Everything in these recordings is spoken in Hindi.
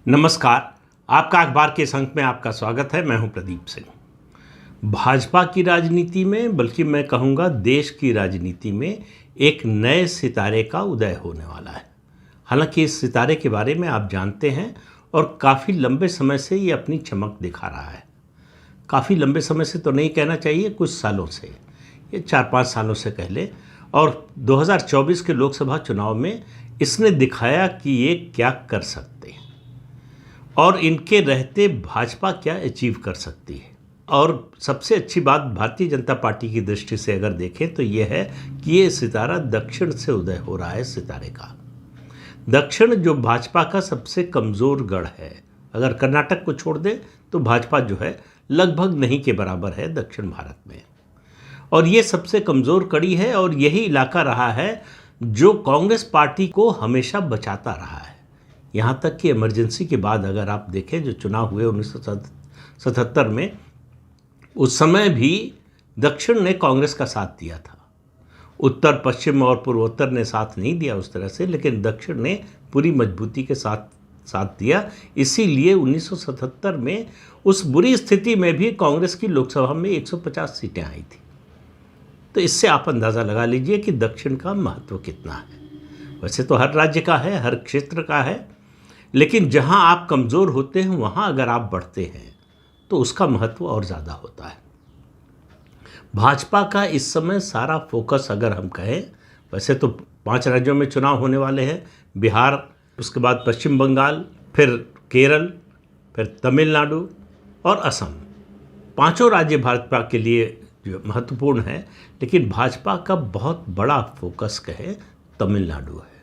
नमस्कार। आपका अखबार के इस अंक में आपका स्वागत है। मैं हूं प्रदीप सिंह। भाजपा की राजनीति में, बल्कि मैं कहूंगा देश की राजनीति में, एक नए सितारे का उदय होने वाला है। हालांकि इस सितारे के बारे में आप जानते हैं और काफ़ी लंबे समय से ये अपनी चमक दिखा रहा है। काफ़ी लंबे समय से तो नहीं कहना चाहिए, कुछ सालों से, ये 4-5 सालों से कह ले। और 2024 के लोकसभा चुनाव में इसने दिखाया कि ये क्या कर सकते हैं और इनके रहते भाजपा क्या अचीव कर सकती है। और सबसे अच्छी बात भारतीय जनता पार्टी की दृष्टि से अगर देखें तो ये है कि ये सितारा दक्षिण से उदय हो रहा है। सितारे का दक्षिण जो भाजपा का सबसे कमज़ोर गढ़ है, अगर कर्नाटक को छोड़ दें तो भाजपा जो है लगभग नहीं के बराबर है दक्षिण भारत में। और ये सबसे कमज़ोर कड़ी है और यही इलाका रहा है जो कांग्रेस पार्टी को हमेशा बचाता रहा है। यहाँ तक कि इमरजेंसी के बाद अगर आप देखें जो चुनाव हुए 1977 में, उस समय भी दक्षिण ने कांग्रेस का साथ दिया था। उत्तर पश्चिम और पूर्वोत्तर ने साथ नहीं दिया उस तरह से, लेकिन दक्षिण ने पूरी मजबूती के साथ दिया। इसीलिए 1977 में उस बुरी स्थिति में भी कांग्रेस की लोकसभा में 150 सीटें आई थी। तो इससे आप अंदाज़ा लगा लीजिए कि दक्षिण का महत्व कितना है। वैसे तो हर राज्य का है, हर क्षेत्र का है, लेकिन जहां आप कमज़ोर होते हैं वहां अगर आप बढ़ते हैं तो उसका महत्व और ज़्यादा होता है। भाजपा का इस समय सारा फोकस अगर हम कहें, वैसे तो 5 राज्यों में चुनाव होने वाले हैं, बिहार, उसके बाद पश्चिम बंगाल, फिर केरल, फिर तमिलनाडु और असम। 5 राज्य भाजपा के लिए जो महत्वपूर्ण है, लेकिन भाजपा का बहुत बड़ा फोकस कहे तमिलनाडु है।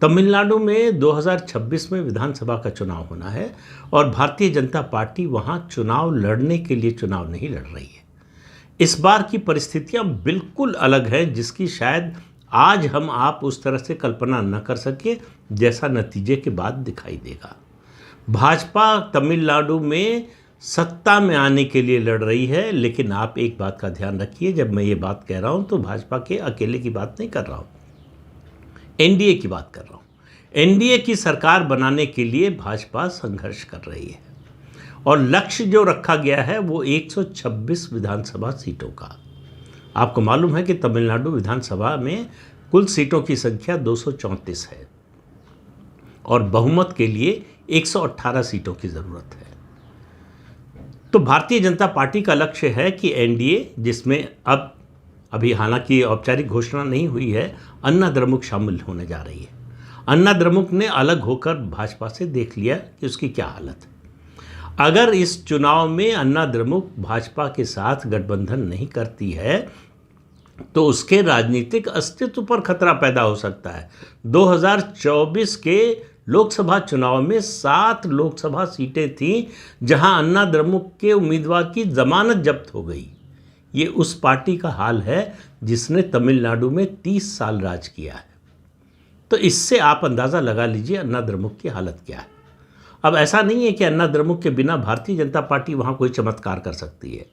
तमिलनाडु में 2026 में विधानसभा का चुनाव होना है और भारतीय जनता पार्टी वहां चुनाव लड़ने के लिए चुनाव नहीं लड़ रही है। इस बार की परिस्थितियां बिल्कुल अलग हैं, जिसकी शायद आज हम आप उस तरह से कल्पना न कर सके, जैसा नतीजे के बाद दिखाई देगा। भाजपा तमिलनाडु में सत्ता में आने के लिए लड़ रही है, लेकिन आप एक बात का ध्यान रखिए, जब मैं ये बात कह रहा हूं तो भाजपा के अकेले की बात नहीं कर रहा हूं, एनडीए की बात कर रहा हूं। एनडीए की सरकार बनाने के लिए भाजपा संघर्ष कर रही है और लक्ष्य जो रखा गया है वो 126 विधानसभा सीटों का। आपको मालूम है कि तमिलनाडु विधानसभा में कुल सीटों की संख्या 234 है और बहुमत के लिए 118 सीटों की ज़रूरत है। तो भारतीय जनता पार्टी का लक्ष्य है कि एनडीए, जिसमें अभी हालांकि औपचारिक घोषणा नहीं हुई है, अन्ना द्रमुक शामिल होने जा रही है। अन्ना द्रमुक ने अलग होकर भाजपा से देख लिया कि उसकी क्या हालत है। अगर इस चुनाव में अन्ना द्रमुक भाजपा के साथ गठबंधन नहीं करती है तो उसके राजनीतिक अस्तित्व पर खतरा पैदा हो सकता है। 2024 के लोकसभा चुनाव में 7 लोकसभा सीटें थीं जहां अन्ना द्रमुक के उम्मीदवार की जमानत जब्त हो गई। ये उस पार्टी का हाल है जिसने तमिलनाडु में 30 साल राज किया है। तो इससे आप अंदाज़ा लगा लीजिए अन्ना द्रमुक की हालत क्या है। अब ऐसा नहीं है कि अन्ना द्रमुक के बिना भारतीय जनता पार्टी वहाँ कोई चमत्कार कर सकती है।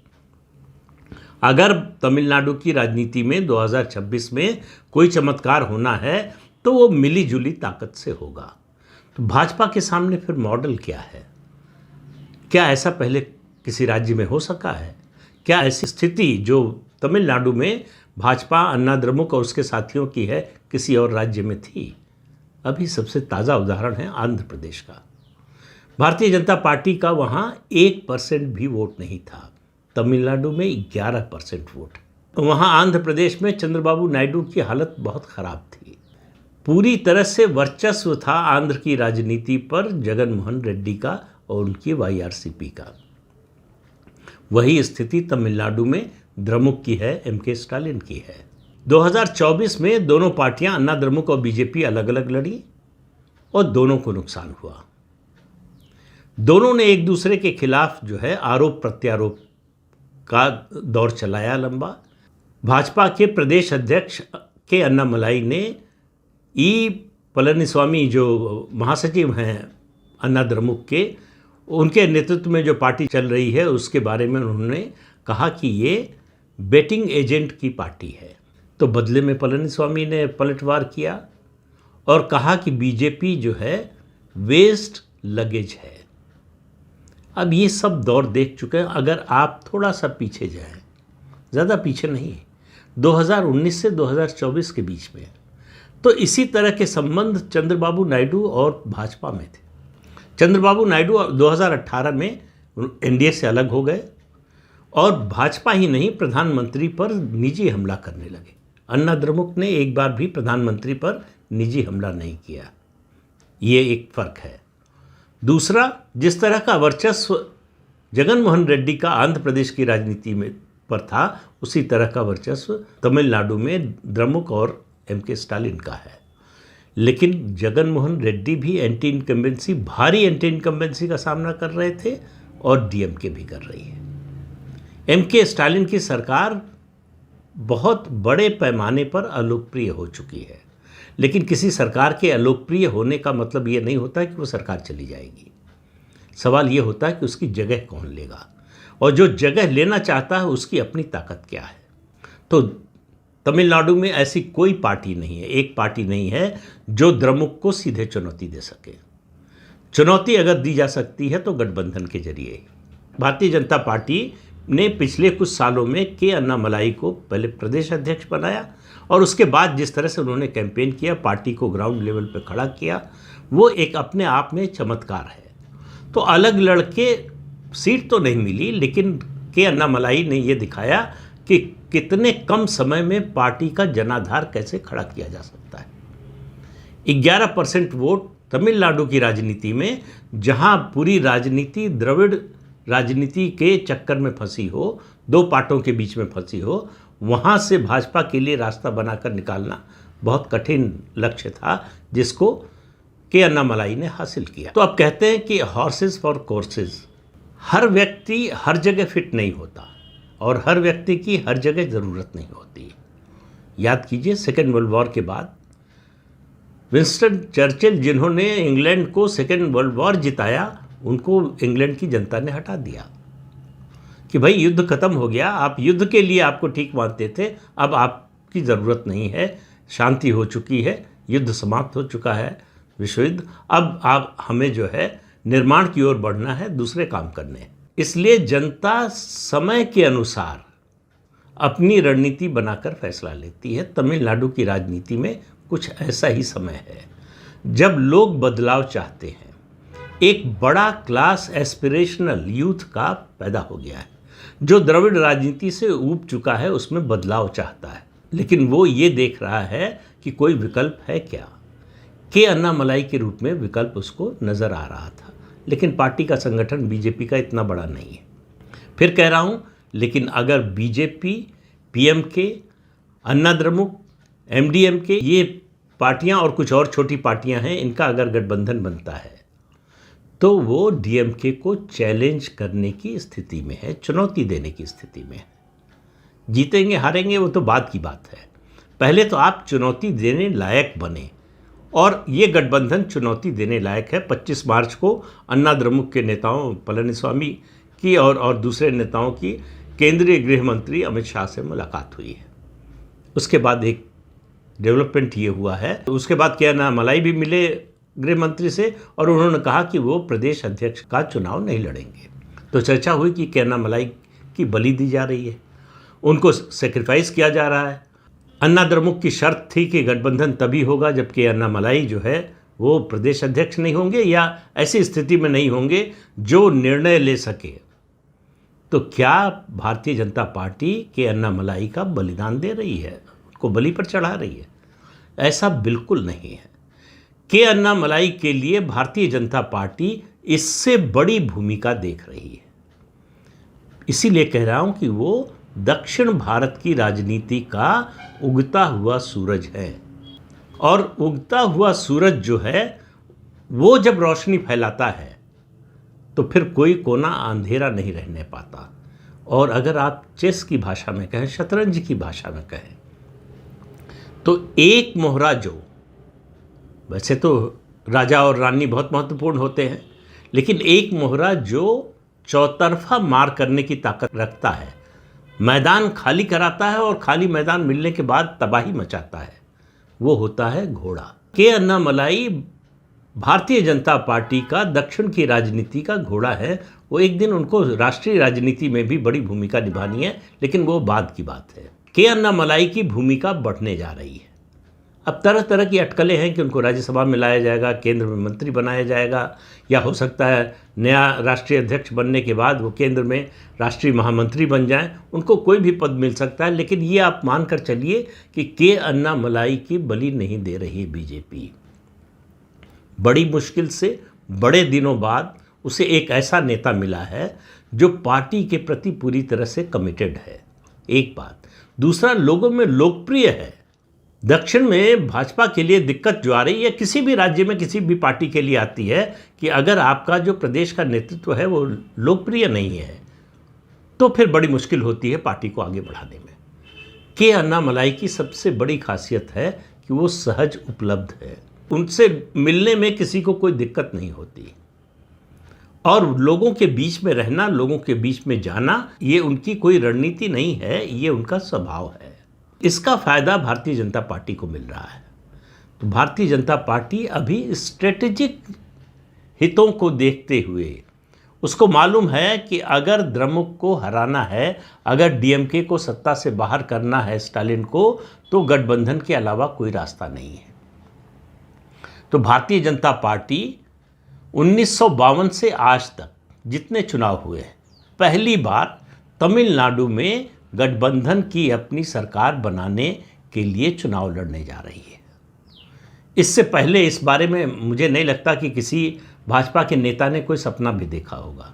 अगर तमिलनाडु की राजनीति में 2026 में कोई चमत्कार होना है तो वो मिली जुली ताकत से होगा। तो भाजपा के सामने फिर मॉडल क्या है? क्या ऐसा पहले किसी राज्य में हो सका है? क्या ऐसी स्थिति जो तमिलनाडु में भाजपा, अन्ना द्रमुक और उसके साथियों की है, किसी और राज्य में थी? अभी सबसे ताज़ा उदाहरण है आंध्र प्रदेश का। भारतीय जनता पार्टी का वहाँ 1% भी वोट नहीं था। तमिलनाडु में 11% वोट। वहाँ आंध्र प्रदेश में चंद्रबाबू नायडू की हालत बहुत ख़राब थी। पूरी तरह से वर्चस्व था आंध्र की राजनीति पर जगन मोहन रेड्डी का और उनकी वाईआरसीपी का। वही स्थिति तमिलनाडु में द्रमुक की है, एमके स्टालिन की है। 2024 में दोनों पार्टियां, अन्ना द्रमुक और बीजेपी, अलग अलग लड़ी और दोनों को नुकसान हुआ। दोनों ने एक दूसरे के खिलाफ जो है आरोप प्रत्यारोप का दौर चलाया लंबा। भाजपा के प्रदेश अध्यक्ष के अन्नामलाई ने ई पलनीस्वामी जो महासचिव हैं अन्ना द्रमुक के, उनके नेतृत्व में जो पार्टी चल रही है उसके बारे में उन्होंने कहा कि ये बेटिंग एजेंट की पार्टी है। तो बदले में पलनीस्वामी ने पलटवार किया और कहा कि बीजेपी जो है वेस्ट लगेज है। अब ये सब दौर देख चुके हैं। अगर आप थोड़ा सा पीछे जाएं, ज़्यादा पीछे नहीं, 2019 से 2024 के बीच में, तो इसी तरह के संबंध चंद्रबाबू नायडू और भाजपा में थे। चंद्रबाबू नायडू 2018 में एनडीए से अलग हो गए और भाजपा ही नहीं, प्रधानमंत्री पर निजी हमला करने लगे। अन्ना द्रमुक ने एक बार भी प्रधानमंत्री पर निजी हमला नहीं किया। ये एक फ़र्क है। दूसरा, जिस तरह का वर्चस्व जगन मोहन रेड्डी का आंध्र प्रदेश की राजनीति में पर था, उसी तरह का वर्चस्व तमिलनाडु में द्रमुक और एमके स्टालिन का है। लेकिन जगन मोहन रेड्डी भी भारी एंटी इनकम्बेंसी का सामना कर रहे थे और डीएमके भी कर रही है। एमके स्टालिन की सरकार बहुत बड़े पैमाने पर अलोकप्रिय हो चुकी है, लेकिन किसी सरकार के अलोकप्रिय होने का मतलब ये नहीं होता कि वो सरकार चली जाएगी। सवाल ये होता है कि उसकी जगह कौन लेगा, और जो जगह लेना चाहता है उसकी अपनी ताकत क्या है। तो तमिलनाडु में ऐसी कोई पार्टी नहीं है, एक पार्टी नहीं है जो द्रमुक को सीधे चुनौती दे सके। चुनौती अगर दी जा सकती है तो गठबंधन के जरिए। भारतीय जनता पार्टी ने पिछले कुछ सालों में के अन्नामलाई को पहले प्रदेश अध्यक्ष बनाया और उसके बाद जिस तरह से उन्होंने कैंपेन किया, पार्टी को ग्राउंड लेवल पर खड़ा किया, वो एक अपने आप में चमत्कार है। तो अलग लड़के सीट तो नहीं मिली, लेकिन के अन्नामलाई ने ये दिखाया कि कितने कम समय में पार्टी का जनाधार कैसे खड़ा किया जा सकता है। 11% वोट तमिलनाडु की राजनीति में, जहां पूरी राजनीति द्रविड़ राजनीति के चक्कर में फंसी हो, दो पार्टों के बीच में फंसी हो, वहां से भाजपा के लिए रास्ता बनाकर निकालना बहुत कठिन लक्ष्य था, जिसको के अन्नामलाई ने हासिल किया। तो अब कहते हैं कि हॉर्सेस फॉर कोर्सेज। हर व्यक्ति हर जगह फिट नहीं होता और हर व्यक्ति की हर जगह ज़रूरत नहीं होती। याद कीजिए, सेकेंड वर्ल्ड वॉर के बाद विंस्टन चर्चिल, जिन्होंने इंग्लैंड को सेकेंड वर्ल्ड वॉर जिताया, उनको इंग्लैंड की जनता ने हटा दिया कि भाई युद्ध खत्म हो गया, आप युद्ध के लिए आपको ठीक मानते थे, अब आपकी ज़रूरत नहीं है, शांति हो चुकी है, युद्ध समाप्त हो चुका है, विश्व युद्ध, अब आप हमें जो है निर्माण की ओर बढ़ना है, दूसरे काम करने। इसलिए जनता समय के अनुसार अपनी रणनीति बनाकर फैसला लेती है। तमिलनाडु की राजनीति में कुछ ऐसा ही समय है जब लोग बदलाव चाहते हैं। एक बड़ा क्लास एस्पिरेशनल यूथ का पैदा हो गया है जो द्रविड़ राजनीति से ऊब चुका है, उसमें बदलाव चाहता है, लेकिन वो ये देख रहा है कि कोई विकल्प है क्या। के अन्नामलाई के रूप में विकल्प उसको नज़र आ रहा था, लेकिन पार्टी का संगठन बीजेपी का इतना बड़ा नहीं है। फिर कह रहा हूँ, लेकिन अगर बीजेपी, पीएमके, अन्ना द्रमुक, एमडीएमके, ये पार्टियाँ और कुछ और छोटी पार्टियाँ हैं, इनका अगर गठबंधन बनता है तो वो डीएमके को चैलेंज करने की स्थिति में है, चुनौती देने की स्थिति में है। जीतेंगे हारेंगे वो तो बाद की बात है, पहले तो आप चुनौती देने लायक बने, और ये गठबंधन चुनौती देने लायक है। 25 मार्च को अन्ना द्रमुक के नेताओं पलनीस्वामी की और दूसरे नेताओं की केंद्रीय गृह मंत्री अमित शाह से मुलाकात हुई है। उसके बाद एक डेवलपमेंट ये हुआ है, उसके बाद के अन्नामलाई भी मिले गृह मंत्री से और उन्होंने कहा कि वो प्रदेश अध्यक्ष का चुनाव नहीं लड़ेंगे। तो चर्चा हुई कि के अन्नामलाई की बलि दी जा रही है, उनको सेक्रीफाइस किया जा रहा है। अन्ना द्रमुक की शर्त थी कि गठबंधन तभी होगा जबकि अन्नामलाई जो है वो प्रदेश अध्यक्ष नहीं होंगे या ऐसी स्थिति में नहीं होंगे जो निर्णय ले सके। तो क्या भारतीय जनता पार्टी के अन्नामलाई का बलिदान दे रही है, उनको बलि पर चढ़ा रही है? ऐसा बिल्कुल नहीं है। के अन्नामलाई के लिए भारतीय जनता पार्टी इससे बड़ी भूमिका देख रही है। इसीलिए कह रहा हूं कि वो दक्षिण भारत की राजनीति का उगता हुआ सूरज है, और उगता हुआ सूरज जो है वो जब रोशनी फैलाता है तो फिर कोई कोना अंधेरा नहीं रहने पाता। और अगर आप चेस की भाषा में कहें, शतरंज की भाषा में कहें, तो एक मोहरा जो, वैसे तो राजा और रानी बहुत महत्वपूर्ण होते हैं, लेकिन एक मोहरा जो चौतरफा मार करने की ताकत रखता है, मैदान खाली कराता है और खाली मैदान मिलने के बाद तबाही मचाता है, वो होता है घोड़ा। के अन्नामलाई भारतीय जनता पार्टी का दक्षिण की राजनीति का घोड़ा है। वो एक दिन उनको राष्ट्रीय राजनीति में भी बड़ी भूमिका निभानी है, लेकिन वो बाद की बात है। के अन्नामलाई की भूमिका बढ़ने जा रही है। अब तरह तरह की अटकलें हैं कि उनको राज्यसभा में लाया जाएगा, केंद्र में मंत्री बनाया जाएगा, या हो सकता है नया राष्ट्रीय अध्यक्ष बनने के बाद वो केंद्र में राष्ट्रीय महामंत्री बन जाएं। उनको कोई भी पद मिल सकता है, लेकिन ये आप मानकर चलिए कि के अन्नामलाई की बलि नहीं दे रही है बीजेपी। बड़ी मुश्किल से बड़े दिनों बाद उसे एक ऐसा नेता मिला है जो पार्टी के प्रति पूरी तरह से कमिटेड है, एक बात। दूसरा, लोगों में लोकप्रिय है। दक्षिण में भाजपा के लिए दिक्कत जो आ रही है, किसी भी राज्य में किसी भी पार्टी के लिए आती है कि अगर आपका जो प्रदेश का नेतृत्व है वो लोकप्रिय नहीं है तो फिर बड़ी मुश्किल होती है पार्टी को आगे बढ़ाने में। के अन्नामलाई की सबसे बड़ी खासियत है कि वो सहज उपलब्ध है, उनसे मिलने में किसी को कोई दिक्कत नहीं होती, और लोगों के बीच में रहना, लोगों के बीच में जाना, ये उनकी कोई रणनीति नहीं है, ये उनका स्वभाव है। इसका फायदा भारतीय जनता पार्टी को मिल रहा है। तो भारतीय जनता पार्टी अभी स्ट्रेटेजिक हितों को देखते हुए, उसको मालूम है कि अगर द्रमुक को हराना है, अगर डीएमके को सत्ता से बाहर करना है स्टालिन को, तो गठबंधन के अलावा कोई रास्ता नहीं है। तो भारतीय जनता पार्टी 1952 से आज तक जितने चुनाव हुए हैं, पहली बार तमिलनाडु में गठबंधन की अपनी सरकार बनाने के लिए चुनाव लड़ने जा रही है। इससे पहले इस बारे में मुझे नहीं लगता कि किसी भाजपा के नेता ने कोई सपना भी देखा होगा।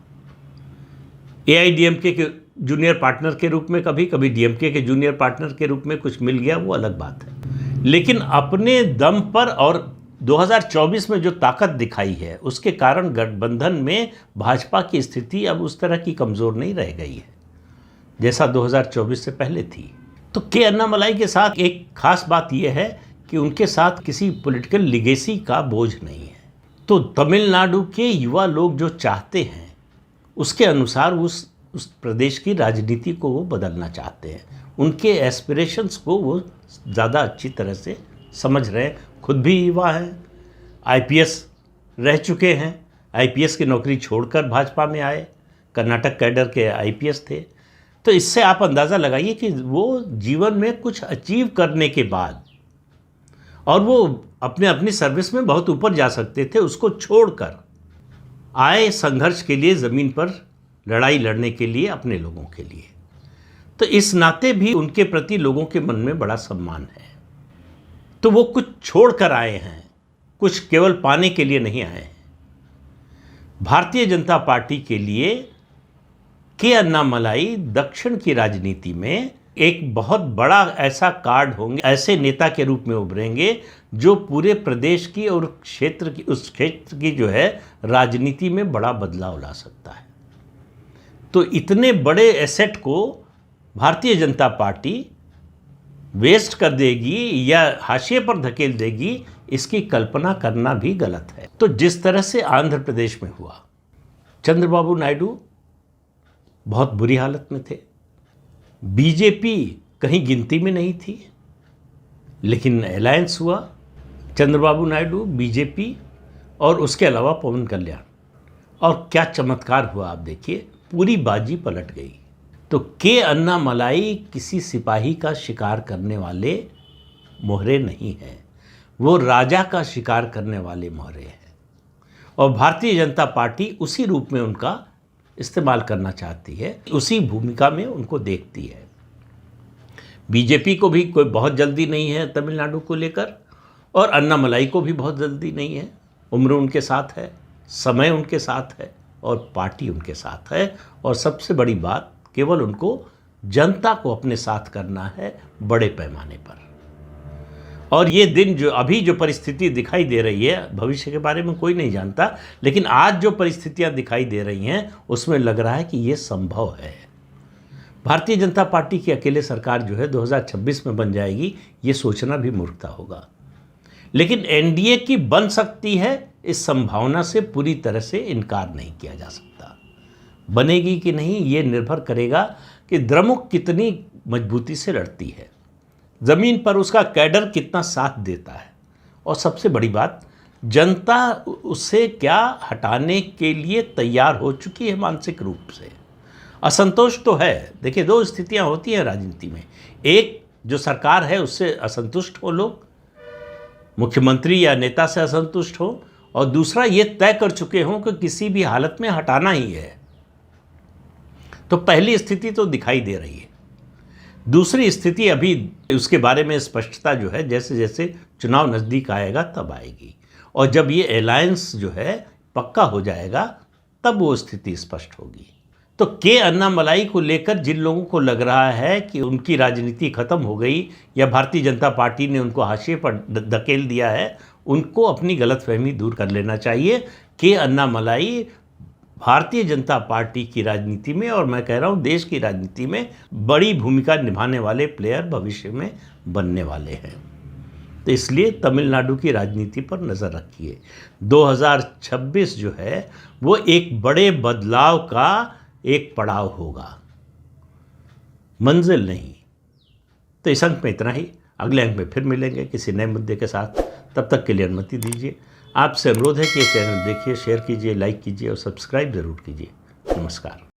एआईडीएमके के जूनियर पार्टनर के रूप में, कभी कभी डीएमके के जूनियर पार्टनर के रूप में कुछ मिल गया, वो अलग बात है। लेकिन अपने दम पर और 2024 में जो ताकत दिखाई है, उसके कारण गठबंधन में भाजपा की स्थिति अब उस तरह की कमज़ोर नहीं रह गई है जैसा 2024 से पहले थी। तो के अन्नामलाई के साथ एक खास बात यह है कि उनके साथ किसी पॉलिटिकल लिगेसी का बोझ नहीं है। तो तमिलनाडु के युवा लोग जो चाहते हैं, उसके अनुसार उस प्रदेश की राजनीति को वो बदलना चाहते हैं। उनके एस्पिरेशंस को वो ज़्यादा अच्छी तरह से समझ रहे हैं। खुद भी युवा हैं, आईपीएस रह चुके हैं, आईपीएस की नौकरी छोड़कर भाजपा में आए, कर्नाटक कैडर के आईपीएस थे। तो इससे आप अंदाज़ा लगाइए कि वो जीवन में कुछ अचीव करने के बाद, और वो अपनी सर्विस में बहुत ऊपर जा सकते थे, उसको छोड़कर आए संघर्ष के लिए, ज़मीन पर लड़ाई लड़ने के लिए, अपने लोगों के लिए। तो इस नाते भी उनके प्रति लोगों के मन में बड़ा सम्मान है। तो वो कुछ छोड़ कर आए हैं, कुछ केवल पाने के लिए नहीं आए हैं। भारतीय जनता पार्टी के लिए के अन्नामलाई दक्षिण की राजनीति में एक बहुत बड़ा ऐसा कार्ड होंगे, ऐसे नेता के रूप में उभरेंगे जो पूरे प्रदेश की और उस क्षेत्र की जो है राजनीति में बड़ा बदलाव ला सकता है। तो इतने बड़े एसेट को भारतीय जनता पार्टी वेस्ट कर देगी या हाशिए पर धकेल देगी, इसकी कल्पना करना भी गलत है। तो जिस तरह से आंध्र प्रदेश में हुआ, चंद्रबाबू नायडू बहुत बुरी हालत में थे, बीजेपी कहीं गिनती में नहीं थी, लेकिन अलायंस हुआ चंद्रबाबू नायडू, बीजेपी और उसके अलावा पवन कल्याण, और क्या चमत्कार हुआ आप देखिए, पूरी बाजी पलट गई। तो के अन्नामलाई किसी सिपाही का शिकार करने वाले मोहरे नहीं हैं, वो राजा का शिकार करने वाले मोहरे हैं, और भारतीय जनता पार्टी उसी रूप में उनका इस्तेमाल करना चाहती है, उसी भूमिका में उनको देखती है। बीजेपी को भी कोई बहुत जल्दी नहीं है तमिलनाडु को लेकर, और अन्नामलाई को भी बहुत जल्दी नहीं है। उम्र उनके साथ है, समय उनके साथ है, और पार्टी उनके साथ है, और सबसे बड़ी बात, केवल उनको जनता को अपने साथ करना है बड़े पैमाने पर। और ये दिन जो अभी जो परिस्थिति दिखाई दे रही है, भविष्य के बारे में कोई नहीं जानता, लेकिन आज जो परिस्थितियां दिखाई दे रही हैं उसमें लग रहा है कि ये संभव है। भारतीय जनता पार्टी की अकेले सरकार जो है 2026 में बन जाएगी, ये सोचना भी मूर्खता होगा। लेकिन एनडीए की बन सकती है, इस संभावना से पूरी तरह से इनकार नहीं किया जा सकता। बनेगी कि नहीं, ये निर्भर करेगा कि द्रमुक कितनी मजबूती से लड़ती है, ज़मीन पर उसका कैडर कितना साथ देता है, और सबसे बड़ी बात, जनता उससे क्या हटाने के लिए तैयार हो चुकी है मानसिक रूप से। असंतोष तो है। देखिए, दो स्थितियां होती हैं राजनीति में। एक, जो सरकार है उससे असंतुष्ट हो लोग, मुख्यमंत्री या नेता से असंतुष्ट हो, और दूसरा ये तय कर चुके हों कि किसी भी हालत में हटाना ही है। तो पहली स्थिति तो दिखाई दे रही है। दूसरी स्थिति अभी उसके बारे में स्पष्टता जो है जैसे जैसे चुनाव नज़दीक आएगा तब आएगी, और जब ये अलायंस जो है पक्का हो जाएगा तब वो स्थिति स्पष्ट होगी। तो के अन्नामलाई को लेकर जिन लोगों को लग रहा है कि उनकी राजनीति खत्म हो गई या भारतीय जनता पार्टी ने उनको हाशिए पर धकेल दिया है, उनको अपनी गलतफहमी दूर कर लेना चाहिए। के अन्नामलाई भारतीय जनता पार्टी की राजनीति में, और मैं कह रहा हूँ देश की राजनीति में, बड़ी भूमिका निभाने वाले प्लेयर भविष्य में बनने वाले हैं। तो इसलिए तमिलनाडु की राजनीति पर नज़र रखिए। 2026 जो है वो एक बड़े बदलाव का एक पड़ाव होगा, मंजिल नहीं। तो इस अंक में इतना ही। अगले अंक में फिर मिलेंगे किसी नए मुद्दे के साथ। तब तक के लिए अनुमति दीजिए। आपसे अनुरोध है कि ये चैनल देखिए, शेयर कीजिए, लाइक कीजिए और सब्सक्राइब ज़रूर कीजिए। नमस्कार।